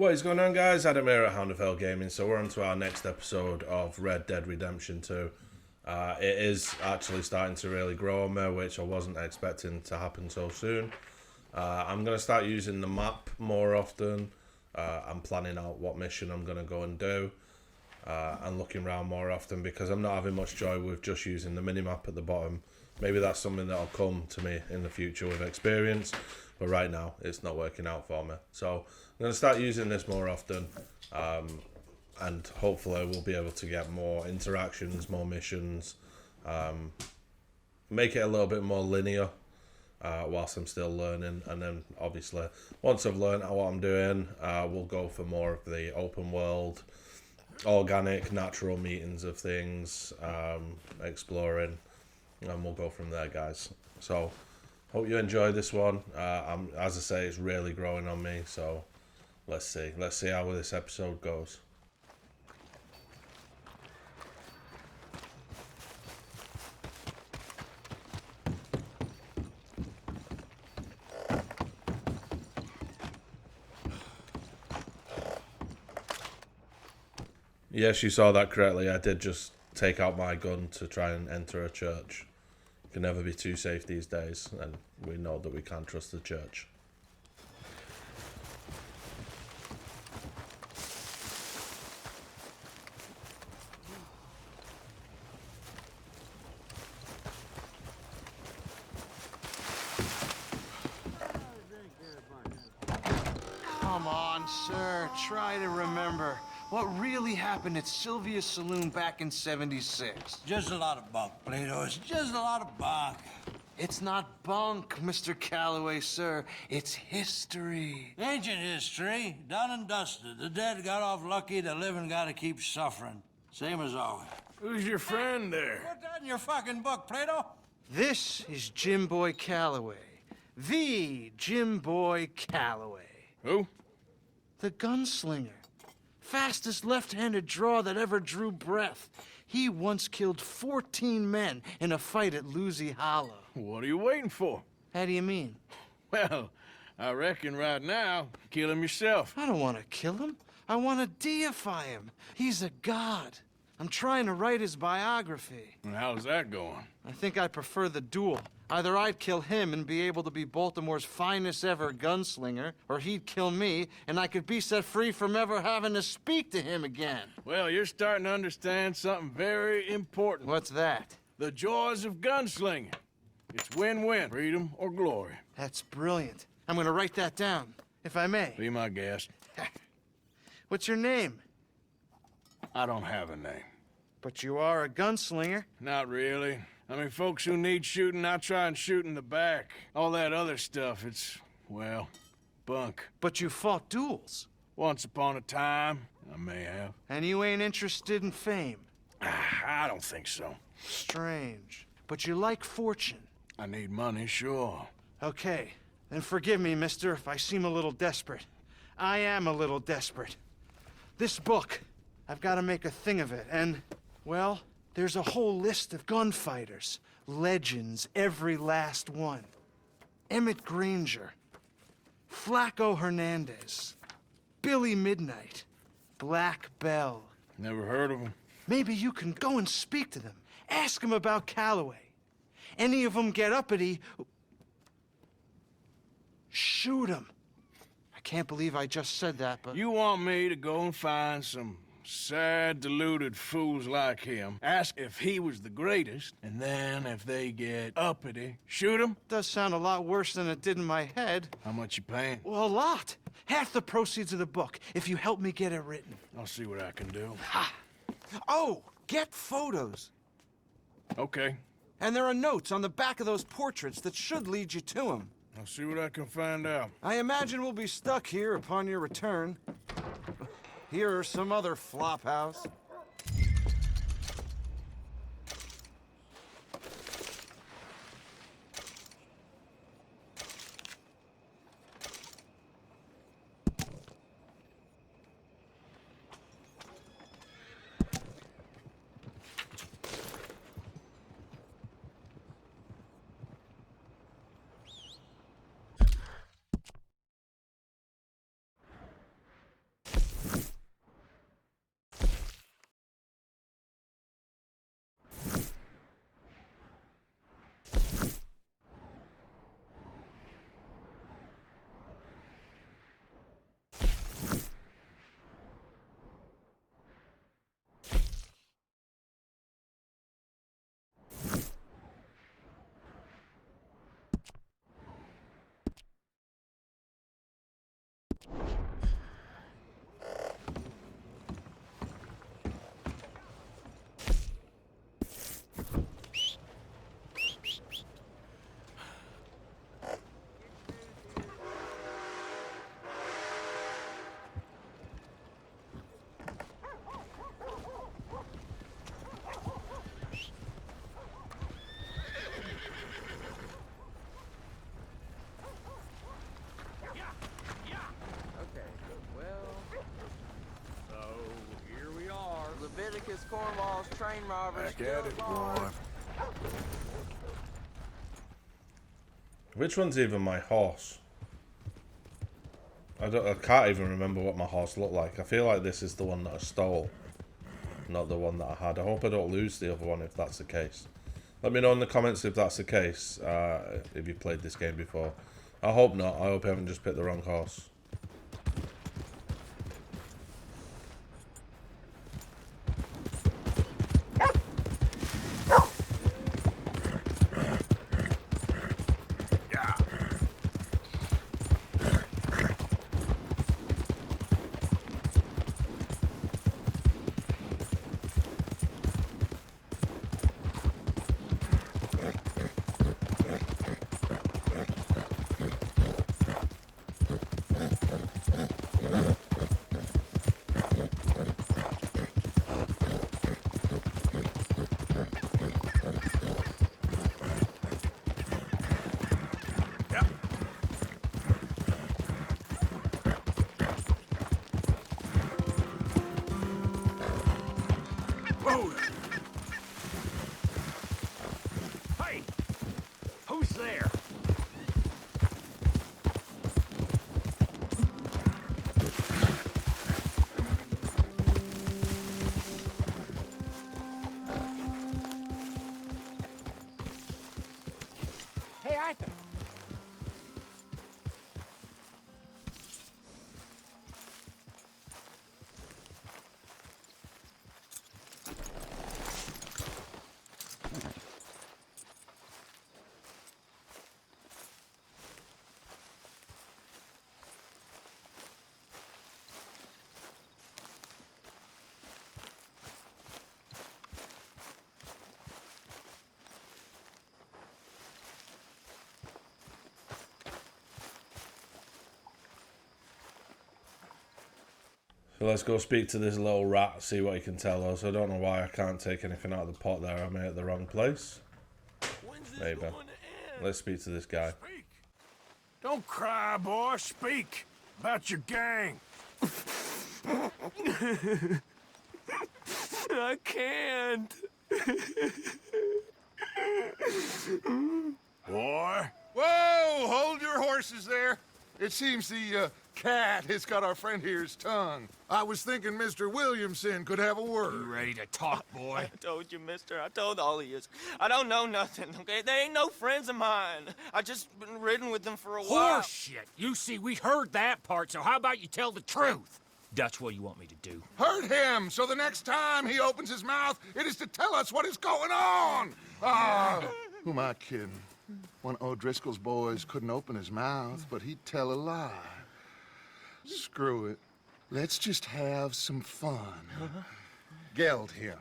What is going on, guys? Adam here at Hound of Hell Gaming. So we're on to our next episode of Red Dead Redemption 2. It is actually starting to really grow on me, which I wasn't expecting to happen so soon. I'm going to start using the map more often. I'm planning out what mission I'm going to go and do. And looking around more often because I'm not having much joy with just using the minimap at the bottom. Maybe that's something that'll come to me in the future with experience. But right now, it's not working out for me. So I'm going to start using this more often. And hopefully we'll be able to get more interactions, more missions. Make it a little bit more linear whilst I'm still learning. And then obviously, once I've learned what I'm doing, we'll go for more of the open world, organic, natural meetings of things, exploring. And we'll go from there, guys. So hope you enjoy this one. As I say, it's really growing on me, so let's see how this episode goes. Yes, you saw that correctly. I did just take out my gun to try and enter a church. Can never be too safe these days, and we know that we can't trust the church. Come on, sir. Try to remember what really happened at Sylvia's Saloon back in '76. Just a lot of bunk, Plato. It's just a lot of bunk. It's not bunk, Mr. Calloway, sir. It's history. Ancient history, done and dusted. The dead got off lucky, the living gotta keep suffering. Same as always. Who's your friend there? Put that in your fucking book, Plato. This is Jim Boy Calloway. The Jim Boy Calloway. Who? The gunslinger. Fastest left-handed draw that ever drew breath. He once killed 14 men in a fight at Lucy Hollow. What are you waiting for? How do you mean? Well, I reckon right now, kill him yourself. I don't want to kill him. I want to deify him. He's a god. I'm trying to write his biography. And how's that going? I think I prefer the duel. Either I'd kill him and be able to be Baltimore's finest ever gunslinger, or he'd kill me and I could be set free from ever having to speak to him again. Well, you're starting to understand something very important. What's that? The joys of gunslinging. It's win-win, freedom or glory. That's brilliant. I'm gonna write that down, if I may. Be my guest. What's your name? I don't have a name. But you are a gunslinger. Not really. I mean, folks who need shooting, I try and shoot in the back. All that other stuff, it's, well, bunk. But you fought duels. Once upon a time, I may have. And you ain't interested in fame. I don't think so. Strange. But you like fortune. I need money, sure. Okay, then forgive me, mister, if I seem a little desperate. I am a little desperate. This book, I've got to make a thing of it, and, well, there's a whole list of gunfighters. Legends, every last one. Emmett Granger, Flaco Hernandez, Billy Midnight, Black Bell. Never heard of him. Maybe you can go and speak to them. Ask them about Calloway. Any of them get uppity, shoot them. I can't believe I just said that, but... You want me to go and find some sad, deluded fools like him, ask if he was the greatest, and then if they get uppity, shoot him? Does sound a lot worse than it did in my head. How much you paying? Well, a lot. Half the proceeds of the book, if you help me get it written. I'll see what I can do. Ha! Oh, get photos. Okay. And there are notes on the back of those portraits that should lead you to him. I'll see what I can find out. I imagine we'll be stuck here upon your return. Here are some other flophouse. Marcus Cornwall's train robbers. Back at it, boy. Which one's even my horse? I can't even remember what my horse looked like. I feel like this is the one that I stole, not the one that I had. I hope I don't lose the other one if that's the case. Let me know in the comments if that's the case, if you played this game before. I hope not. I hope I haven't just picked the wrong horse. Hey! Who's there? Hey, Arthur. So let's go speak to this little rat, see what he can tell us. I don't know why I can't take anything out of the pot there. I'm at the wrong place. Maybe. Let's speak to this guy. Speak. Don't cry, boy. Speak about your gang. I can't. Boy. Whoa! Hold your horses there. It seems the cat has got our friend here's tongue. I was thinking Mr. Williamson could have a word. Ready to talk, boy? I told you, mister. I told all of you. I don't know nothing, okay? They ain't no friends of mine. I just been ridden with them for a while. Horseshit! You see, we heard that part, so how about you tell the truth? That's what you want me to do. Hurt him, so the next time he opens his mouth, it is to tell us what is going on. Who am I kidding? One of O'Driscoll's boys couldn't open his mouth, but he'd tell a lie. Screw it. Let's just have some fun. Geld him.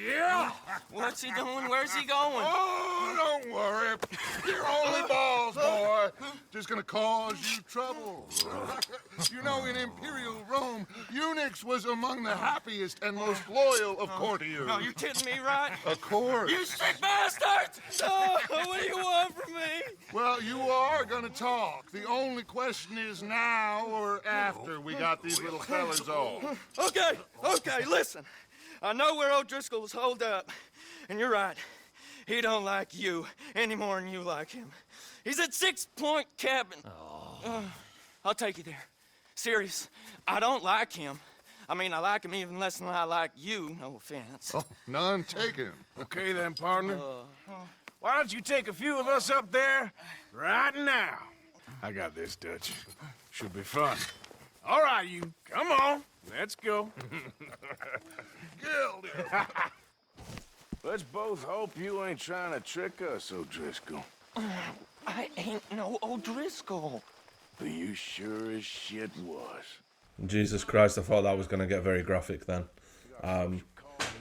Yeah! What's he doing? Where's he going? Oh, don't worry. You're only balls, boy. Just gonna cause you trouble. You know, in Imperial Rome, eunuchs was among the happiest and most loyal of courtiers. No, you kidding me, right? Of course. You sick bastard! Oh, what do you want from me? Well, you are gonna talk. The only question is now or after we got these little fellas off. Okay, listen. I know where O'Driscoll's holed up, and you're right. He don't like you any more than you like him. He's at 6 Point Cabin. I'll take you there. Serious, I don't like him. I mean, I like him even less than I like you, no offense. Oh, none taken. Okay then, partner. Why don't you take a few of us up there right now? I got this, Dutch. Should be fun. All right, you. Come on. Let's go. Geld him. Let's both hope you ain't trying to trick us, O'Driscoll. I ain't no O'Driscoll. But you sure as shit was. Jesus Christ, I thought that was going to get very graphic then.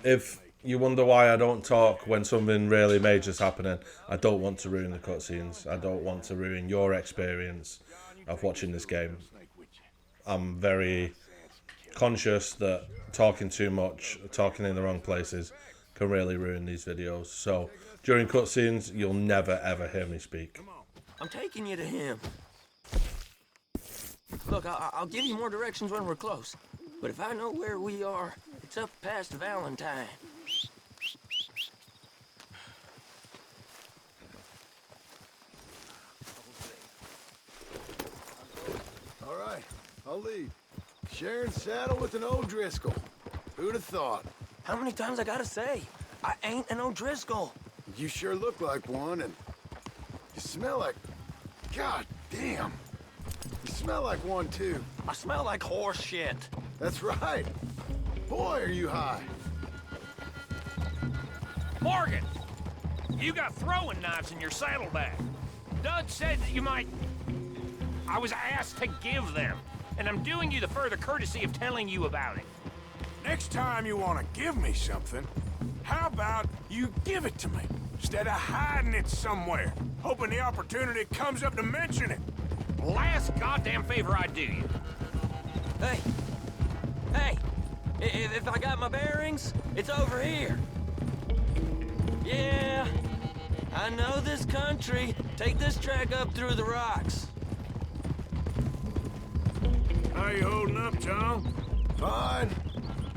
If you wonder why I don't talk when something really major's happening, I don't want to ruin the cutscenes. I don't want to ruin your experience of watching this game. I'm very conscious that talking too much, talking in the wrong places, can really ruin these videos. So during cutscenes, you'll never ever hear me speak. I'm taking you to him. Look, I'll give you more directions when we're close. But if I know where we are, It's up past Valentine. All right, I'll lead. Sharing saddle with an O'Driscoll. Who'd have thought? How many times I gotta say? I ain't an O'Driscoll. You sure look like one, and you smell like... God damn. You smell like one, too. I smell like horse shit. That's right. Boy, are you high. Morgan! You got throwing knives in your saddlebag. Dud said that you might... I was asked to give them, and I'm doing you the further courtesy of telling you about it. Next time you want to give me something, how about you give it to me, instead of hiding it somewhere, hoping the opportunity comes up to mention it? Last goddamn favor I do you. Hey! Hey! If I got my bearings, it's over here. Yeah, I know this country. Take this track up through the rocks. How you holding up, Tom? Fine.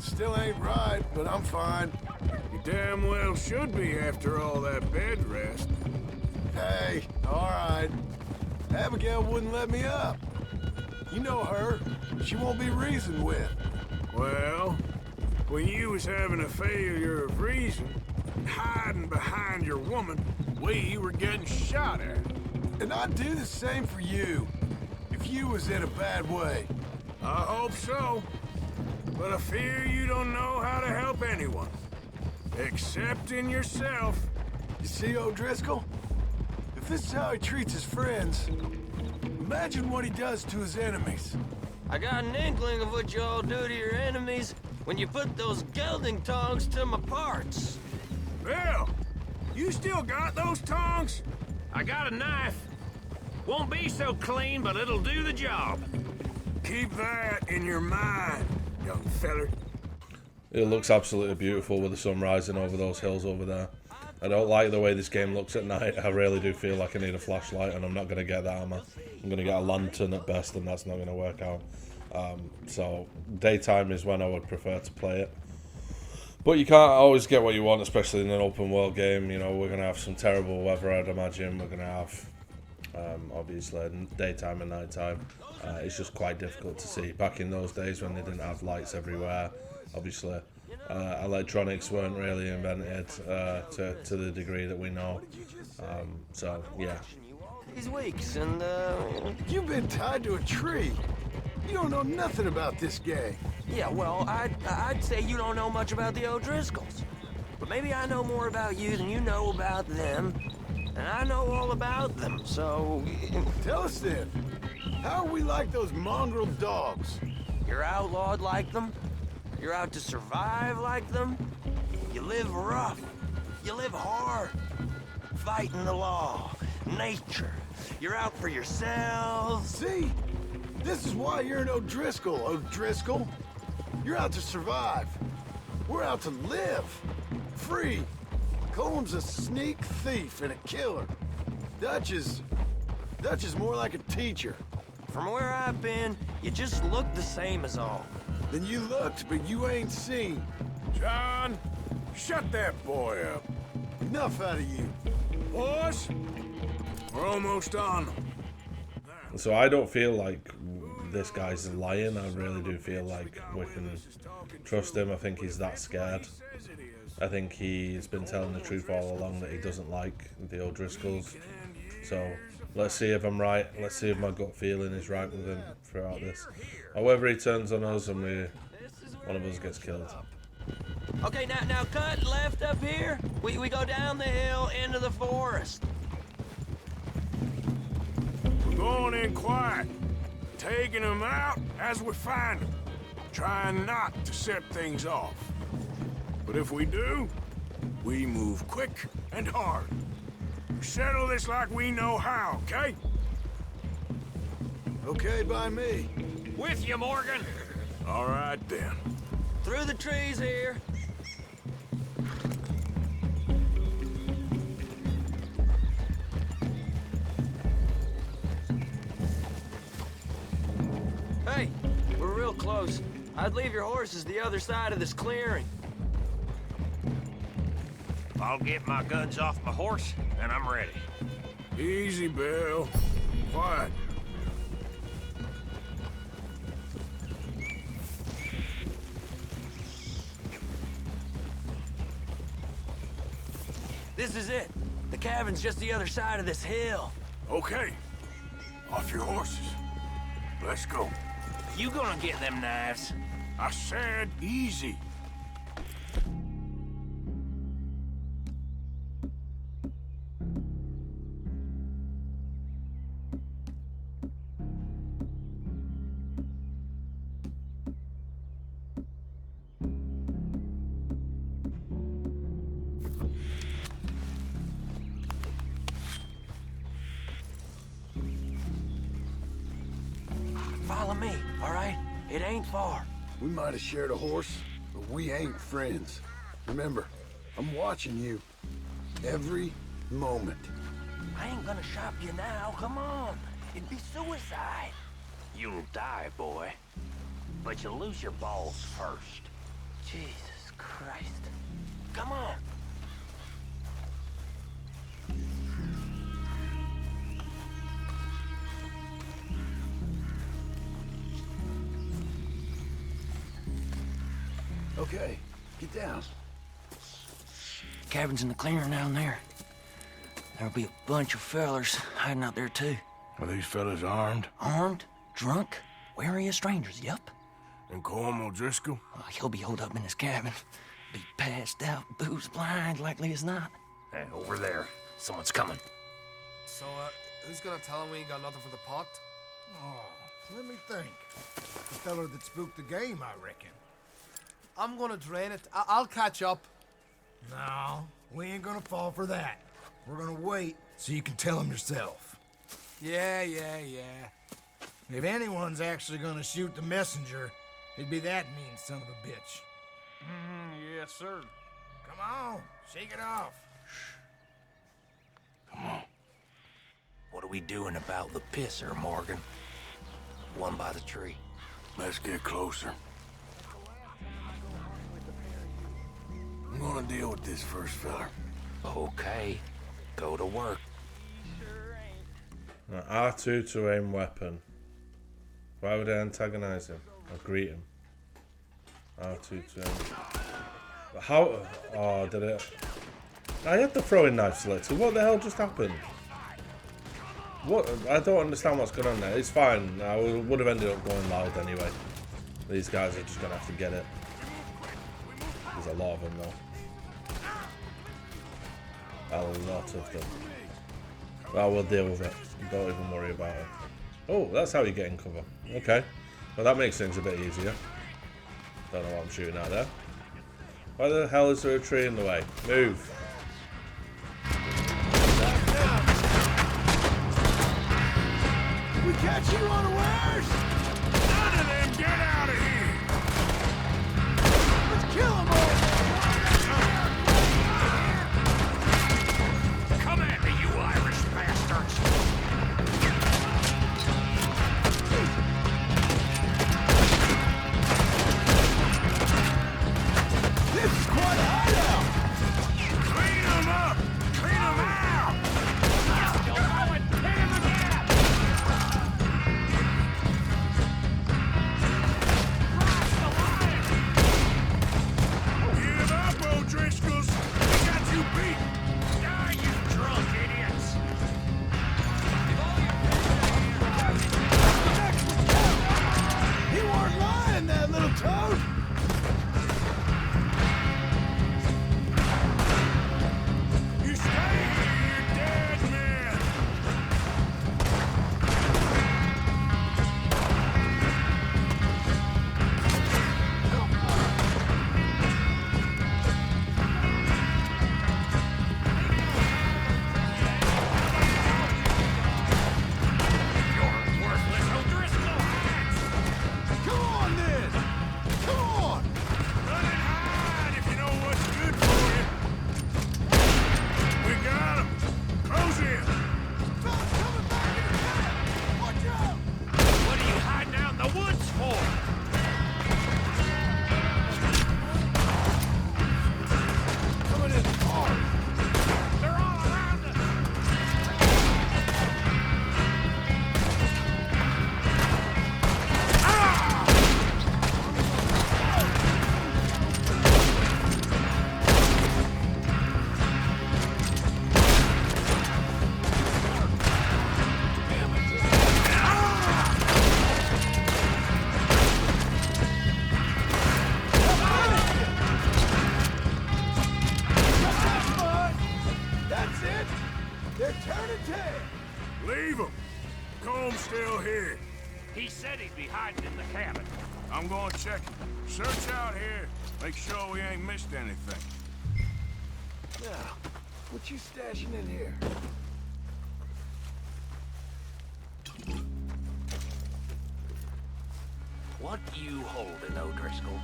Still ain't right, but I'm fine. You damn well should be after all that bed rest. Hey, all right. Abigail wouldn't let me up. You know her. She won't be reasoned with. Well, when you was having a failure of reason, hiding behind your woman, we were getting shot at. And I'd do the same for you, if you was in a bad way. I hope so. But I fear you don't know how to help anyone. Except in yourself. You see, O'Driscoll? If this is how he treats his friends, imagine what he does to his enemies. I got an inkling of what you all do to your enemies when you put those gelding tongs to my parts. Bill, you still got those tongs? I got a knife. Won't be so clean, but it'll do the job. Keep that in your mind, young feller. It looks absolutely beautiful with the sun rising over those hills over there. I don't like the way this game looks at night. I really do feel like I need a flashlight, and I'm not going to get that, am I? I'm going to get a lantern at best, and that's not going to work out. So daytime is when I would prefer to play it. But you can't always get what you want, especially in an open world game. You know, we're going to have some terrible weather, I'd imagine. We're going to have, obviously, daytime and nighttime. It's just quite difficult to see. Back in those days when they didn't have lights everywhere, obviously, electronics weren't really invented to the degree that we know. So, yeah. These weeks, and You've been tied to a tree. You don't know nothing about this game. yeah, well, I'd say you don't know much about the O'Driscolls. But maybe I know more about you than you know about them. And I know all about them, so... Tell us then, how are we like those mongrel dogs? You're outlawed like them. You're out to survive like them. You live rough. You live hard. Fighting the law, nature. You're out for yourselves. See? This is why you're an O'Driscoll, O'Driscoll. You're out to survive. We're out to live. Free. Coleman's a sneak thief and a killer. Dutch is more like a teacher. From where I've been, you just look the same as all. Then you looked, but you ain't seen. John, shut that boy up. Enough out of you. Boys, we're almost on them. So I don't feel like this guy's lying. I really do feel like we can trust him. I think he's that scared. I think he's been telling the truth all along that he doesn't like the O'Driscolls. So let's see if I'm right. Let's see if my gut feeling is right with him throughout this. However, he turns on us and one of us gets killed. Okay, now cut left up here. We go down the hill into the forest. We're going in quiet, taking them out as we find them, trying not to set things off. But if we do, we move quick and hard. Settle this like we know how, okay? Okay by me. With you, Morgan. All right, then. Through the trees here. Hey, we're real close. I'd leave your horses the other side of this clearing. I'll get my guns off my horse, and I'm ready. Easy, Bill. Quiet. This is it. The cabin's just the other side of this hill. Okay. Off your horses. Let's go. You gonna get them knives? I said easy. Follow me, all right? It ain't far. We might have shared a horse, but we ain't friends. Remember, I'm watching you. Every moment. I ain't gonna shop you now, come on. It'd be suicide. You'll die, boy. But you'll lose your balls first. Jesus Christ. Come on. Okay, get down. Cabin's in the clearing down there. There'll be a bunch of fellers hiding out there too. Are these fellas armed? Armed, drunk, wary of strangers, yup. And Colm O'Driscoll? Oh, he'll be holed up in his cabin. Be passed out, booze blind, likely as not. Hey, over there. Someone's coming. So, who's gonna tell him we ain't got nothing for the pot? Oh, let me think. The feller that spooked the game, I reckon. I'm gonna drain it. I'll catch up. No, we ain't gonna fall for that. We're gonna wait so you can tell him yourself. Yeah. If anyone's actually gonna shoot the messenger, it'd be that mean son of a bitch. Yes, sir. Come on, shake it off. Come on. What are we doing about the pisser, Morgan? One by the tree. Let's get closer. I'm gonna deal with this first fella. Okay, go to work. R2 to aim weapon. Why would I antagonize him or greet him? R2 to aim. How? Oh, did it? I had the throwing knife selected. What the hell just happened? What? I don't understand what's going on there. It's fine. I would have ended up going loud anyway. These guys are just gonna have to get it. There's a lot of them though. A lot of them. Well, we'll deal with it. Don't even worry about it. Oh, that's how you get in cover. Okay. Well, that makes things a bit easier. Don't know what I'm shooting at there. Why the hell is there a tree in the way? Move. We catch you unawares! None of them get out of here! Let's kill them all! Come at me, you Irish bastards! This is quite a hideout! Clean them up! Clean them out! Still going! Hit him again! Cross the line! They're turning tail! Leave them. Comb's still here. He said he'd be hiding in the cabin. I'm going to check him. Search out here. Make sure we ain't missed anything. Now, what you stashing in here? What you holding, O'Driscoll?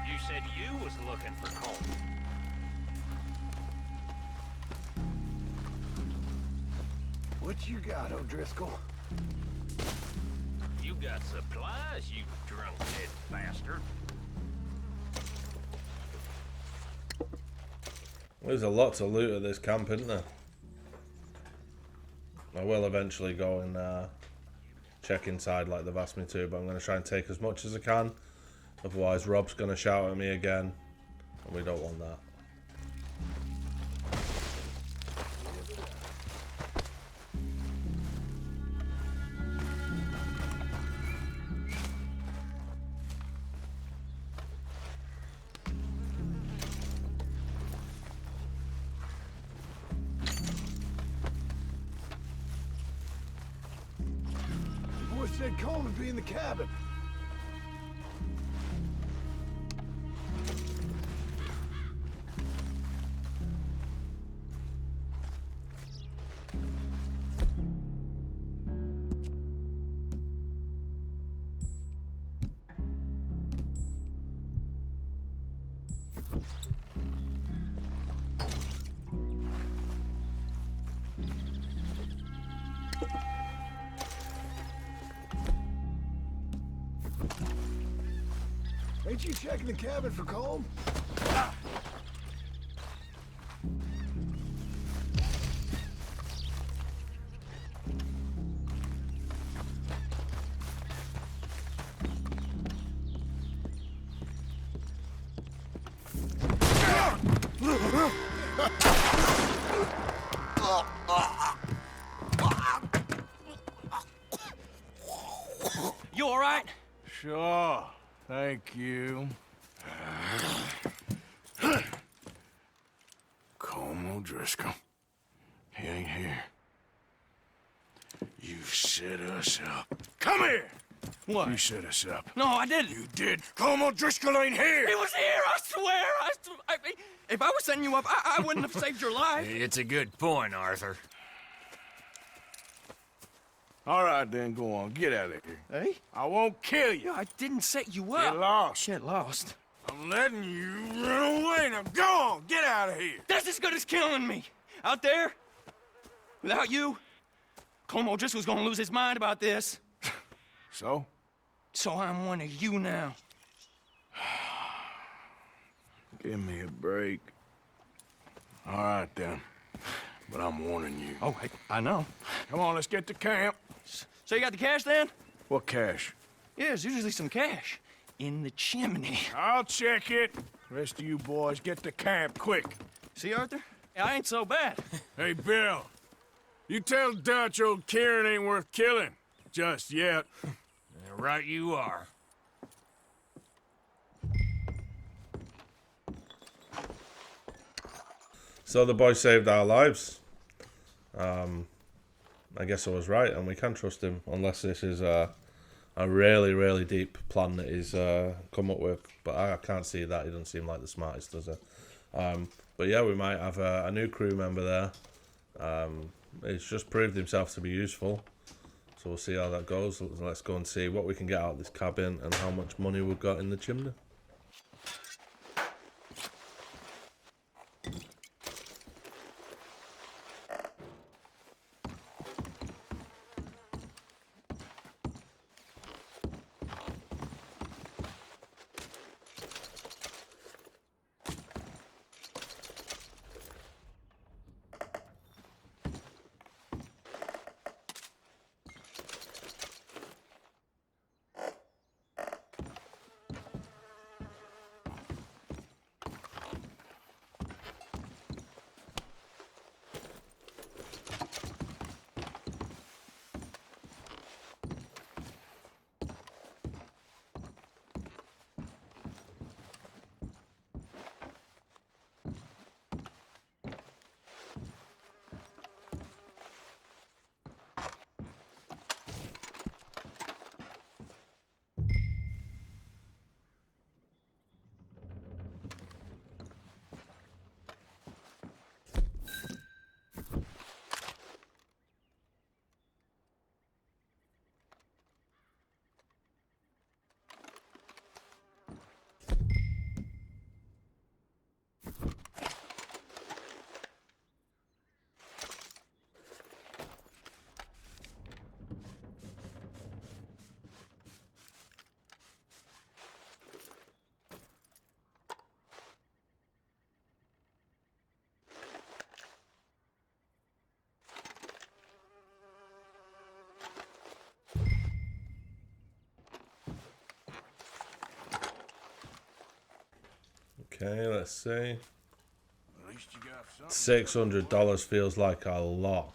You said you was looking for Colm. What you got, O'Driscoll? You got supplies, you drunk dead bastard. There's a lot to loot at this camp, isn't there? I will eventually go and check inside like they've asked me to, but I'm going to try and take as much as I can. Otherwise, Rob's going to shout at me again, and we don't want that. The boy said Colm would be in the cabin. Ain't you checking the cabin for Colm? You all right? Sure. Thank you. Colm O'Driscoll. He ain't here. You set us up. Come here! What? You set us up. No, I didn't. You did. Colm O'Driscoll ain't here! He was here, I swear. If I was setting you up, I wouldn't have saved your life. It's a good point, Arthur. All right, then, go on. Get out of here. Hey? I won't kill you. I didn't set you up. Get lost. Get lost. I'm letting you run away. Now go on. Get out of here. That's as good as killing me. Out there, without you, Colm O'Driscoll's gonna lose his mind about this. So? So I'm one of you now. Give me a break. All right, then. But I'm warning you. Oh, I know. Come on, let's get to camp. So you got the cash then? What cash? Yeah, there's usually some cash in the chimney. I'll check it. Rest of you boys, get to camp quick. See, Arthur? I ain't so bad. Hey, Bill. You tell Dutch old Kieran ain't worth killing. Just yet. Right you are. So the boy saved our lives. I guess I was right, and we can trust him, unless this is a really, really deep plan that he's come up with. But I can't see that. He doesn't seem like the smartest, does he? But yeah, we might have a new crew member there. He's just proved himself to be useful. So we'll see how that goes. Let's go and see what we can get out of this cabin and how much money we've got in the chimney. Okay, let's see. At least you got something. $600 feels like a lot.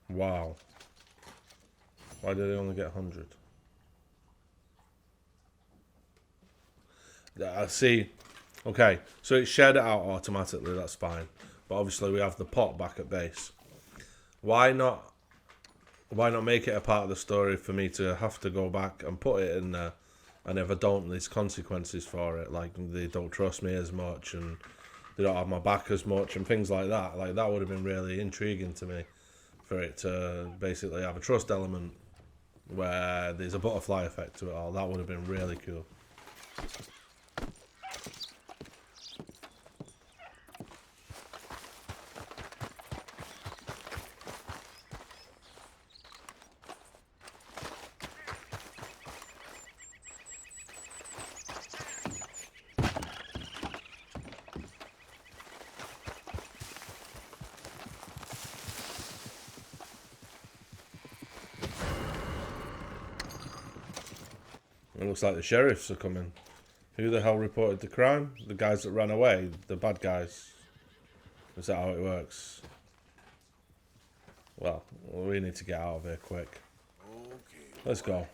Wow. Why did they only get 100? I see. Okay, so it shared it out automatically, that's fine. But obviously we have the pot back at base. Why not make it a part of the story for me to have to go back and put it in there, and if I don't, there's consequences for it, like they don't trust me as much and they don't have my back as much and things like that. Like that would have been really intriguing to me, for it to basically have a trust element where there's a butterfly effect to it all. That would have been really cool. It looks like the sheriffs are coming. Who the hell reported the crime? The guys that ran away? The bad guys? Is that how it works? Well, we need to get out of here quick. Let's go.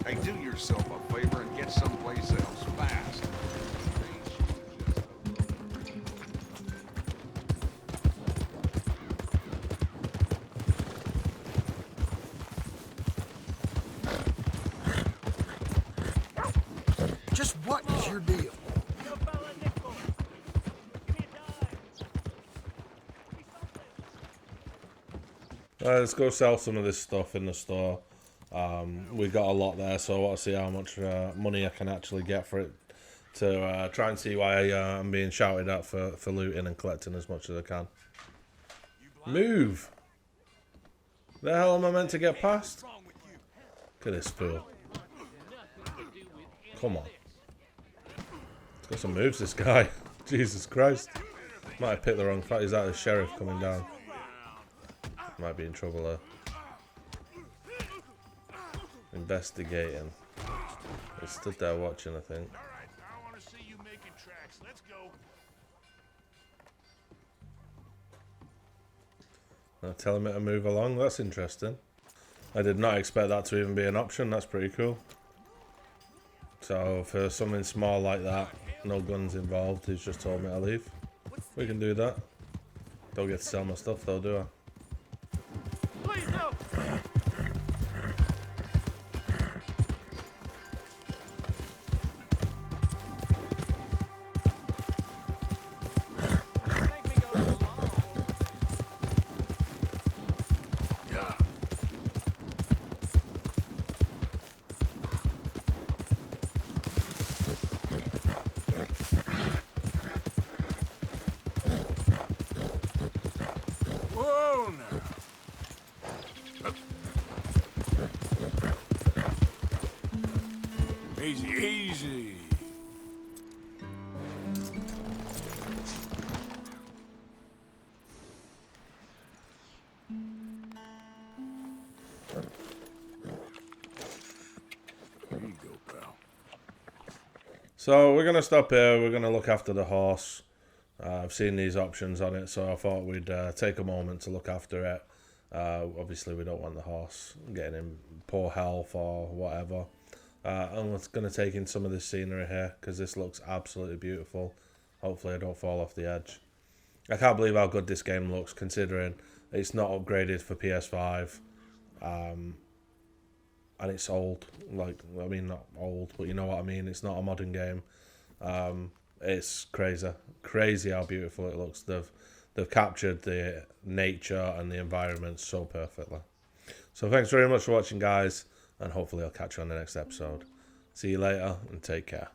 Hey, do yourself a favor and get someplace else fast. Just what is your deal? Let's go sell some of this stuff in the store. We got a lot there, so I want to see how much money I can actually get for it, to try and see why I'm being shouted at for looting and collecting as much as I can. Move! The hell am I meant to get past? Look at this fool. Come on. He's got some moves, this guy. Jesus Christ. Might have picked the wrong fight. Is that the sheriff coming down? Might be in trouble there. Investigating. He stood there watching, I think. Alright, I want to see you making tracks. Let's go. Now telling me to move along. That's interesting. I did not expect that to even be an option. That's pretty cool. So for something small like that, no guns involved, he's just told me to leave. We can do that. Don't get to sell my stuff though, do I? Please, no! Whoa, now. Easy, easy. There you go, pal. So we're going to stop here. We're going to look after the horse. I've seen these options on it, so I thought we'd take a moment to look after it. Obviously, we don't want the horse getting in poor health or whatever. I'm going to take in some of this scenery here because this looks absolutely beautiful. Hopefully I don't fall off the edge. I can't believe how good this game looks considering it's not upgraded for PS5. And it's old. Like, I mean, not old, but you know what I mean. It's not a modern game. It's crazy how beautiful it looks. They've captured the nature and the environment so perfectly. So thanks very much for watching, guys, and hopefully I'll catch you on the next episode. See you later and take care.